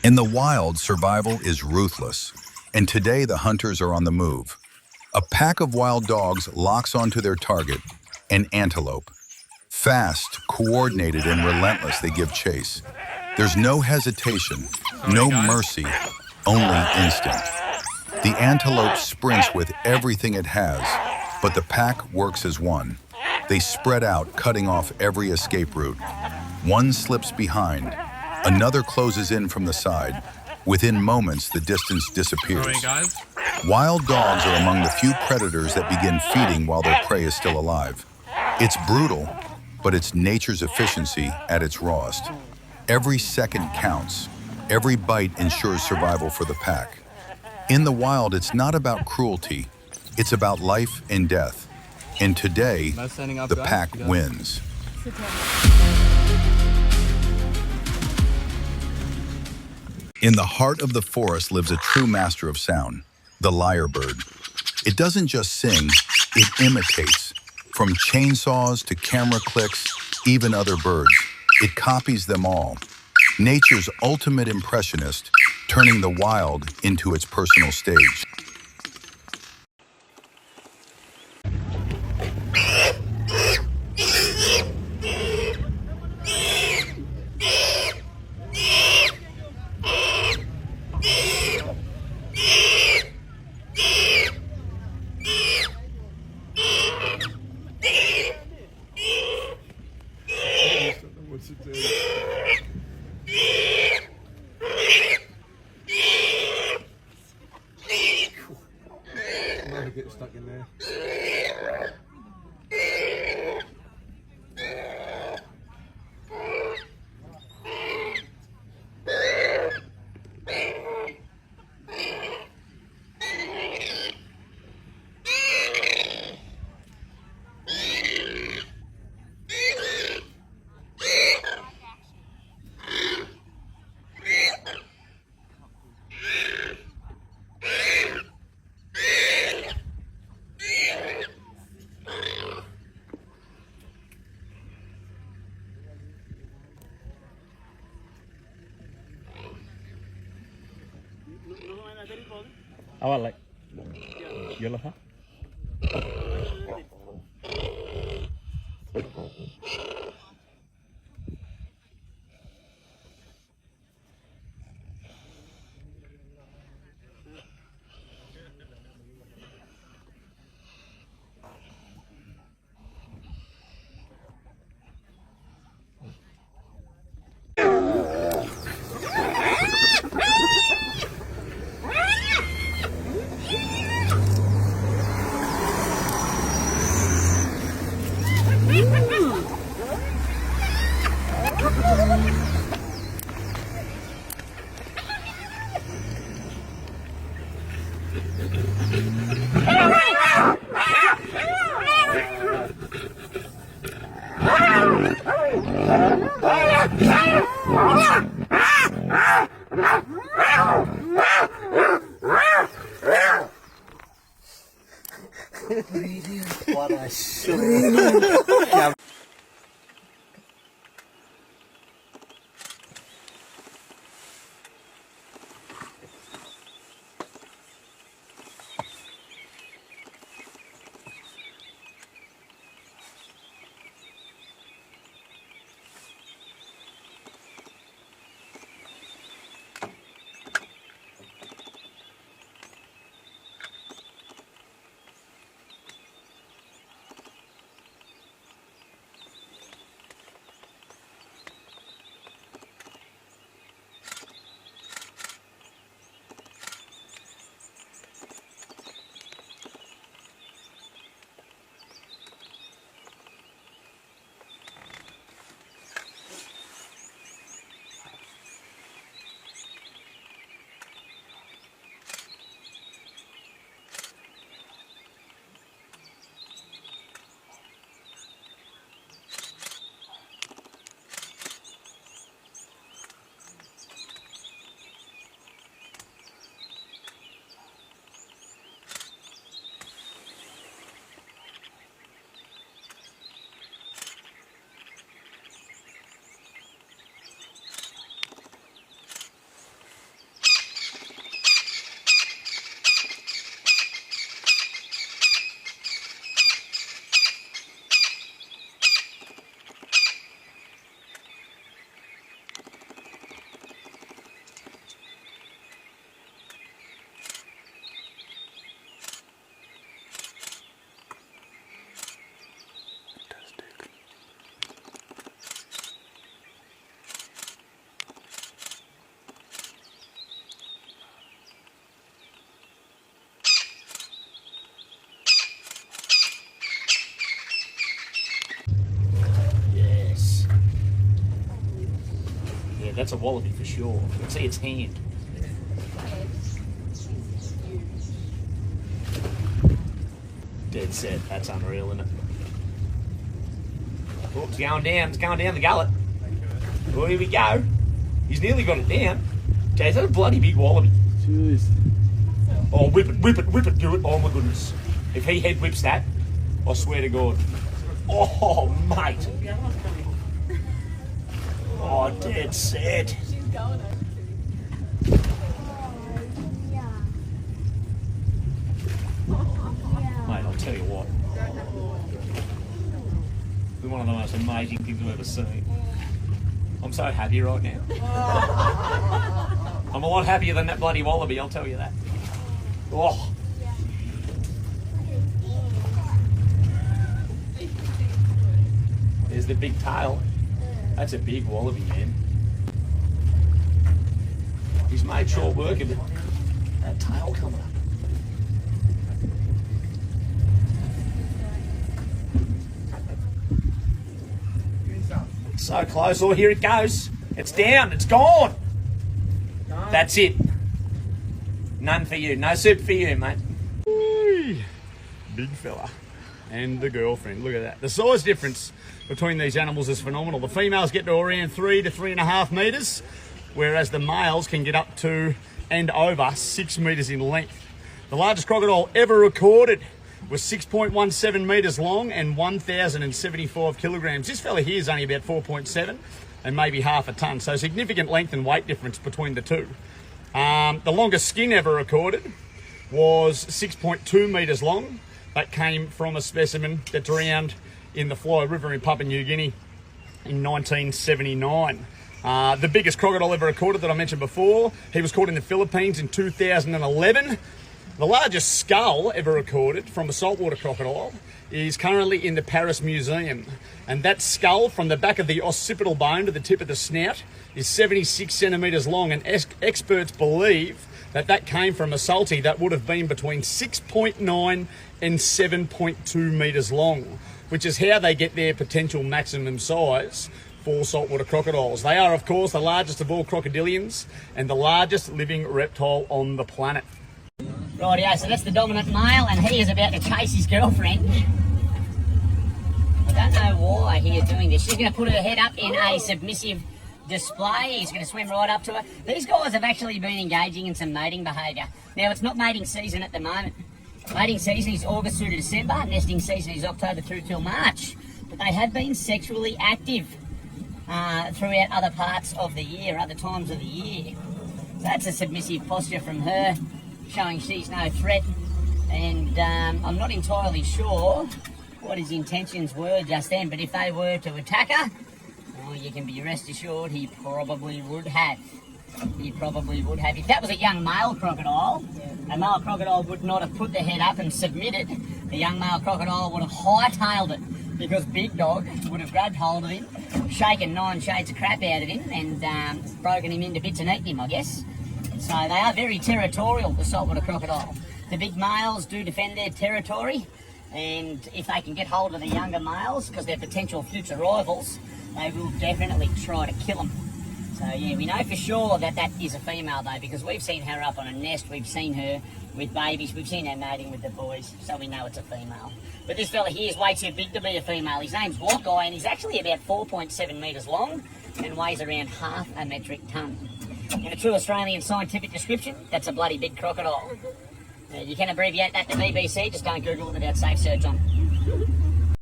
In the wild, survival is ruthless, and today the hunters are on the move. A pack of wild dogs locks onto their target, an antelope. Fast, coordinated, and relentless, they give chase. There's no hesitation, no mercy, only instinct. The antelope sprints with everything it has, but the pack works as one. They spread out, cutting off every escape route. One slips behind, another closes in from the side. Within moments, the distance disappears. Wild dogs are among the few predators that begin feeding while their prey is still alive. It's brutal, but it's nature's efficiency at its rawest. Every second counts. Every bite ensures survival for the pack. In the wild, it's not about cruelty. It's about life and death. And today, the pack wins. In the heart of the forest lives a true master of sound, the lyrebird. It doesn't just sing, it imitates. From chainsaws to camera clicks, even other birds, it copies them all. Nature's ultimate impressionist, turning the wild into its personal stage. Get stuck in there. Awal like. Yellow, huh? What a shot. That's a wallaby for sure. You can see its hand. Dead set. That's unreal, isn't it? Oh, it's going down. It's going down the gullet. Oh, here we go. He's nearly got it down. Jay, is that a bloody big wallaby? Jeez. Oh, whip it, do it. Oh my goodness. If he head whips that, I swear to God. Oh, mate. Oh, dead set. Mate, I'll tell you what. It's one of the most amazing things I've ever seen. I'm so happy right now. I'm a lot happier than that bloody wallaby, I'll tell you that. Oh. There's the big tail. That's a big wallaby, man. He's made short work of it. That tail coming up. So close. Oh, here it goes. It's down. It's gone. That's it. None for you. No soup for you, mate. Big fella. And the girlfriend. Look at that. The size difference between these animals is phenomenal. The females get to around 3 to 3.5 metres, whereas the males can get up to and over 6 metres in length. The largest crocodile ever recorded was 6.17 metres long and 1,075 kilograms. This fella here is only about 4.7 and maybe half a tonne, so significant length and weight difference between the two. The longest skin ever recorded was 6.2 metres long. That came from a specimen that drowned in the Fly River in Papua New Guinea in 1979. The biggest crocodile ever recorded that I mentioned before, he was caught in the Philippines in 2011. The largest skull ever recorded from a saltwater crocodile is currently in the Paris Museum. And that skull from the back of the occipital bone to the tip of the snout is 76 centimetres long, and experts believe that that came from a salty that would have been between 6.9 and 7.2 metres long, which is how they get their potential maximum size for saltwater crocodiles. They are, of course, the largest of all crocodilians and the largest living reptile on the planet. Rightio, so that's the dominant male, and he is about to chase his girlfriend. I don't know why he is doing this. She's going to put her head up in a submissive display. He's going to swim right up to her. These guys have actually been engaging in some mating behaviour. Now, it's not mating season at the moment. Mating season is August through to December. Nesting season is October through till March. But they have been sexually active throughout other parts of the year, other times of the year. So that's a submissive posture from her, showing she's no threat. And I'm not entirely sure what his intentions were just then, but if they were to attack her, well, you can be rest assured he probably would have. He probably would have. If that was a young male crocodile, a male crocodile would not have put the head up and submitted. The young male crocodile would have hightailed it, because Big Dog would have grabbed hold of him, shaken 9 shades of crap out of him, and broken him into bits and eaten him, I guess. So they are very territorial, the saltwater crocodile. The big males do defend their territory, and if they can get hold of the younger males, because they're potential future rivals, they will definitely try to kill them. So yeah, we know for sure that that is a female though, because we've seen her up on a nest, we've seen her with babies, we've seen her mating with the boys, so we know it's a female. But this fella here is way too big to be a female. His name's Wokeye, and he's actually about 4.7 metres long and weighs around half a metric tonne. In a true Australian scientific description, that's a bloody big crocodile. You can abbreviate that to BBC, just don't Google it without safe search on.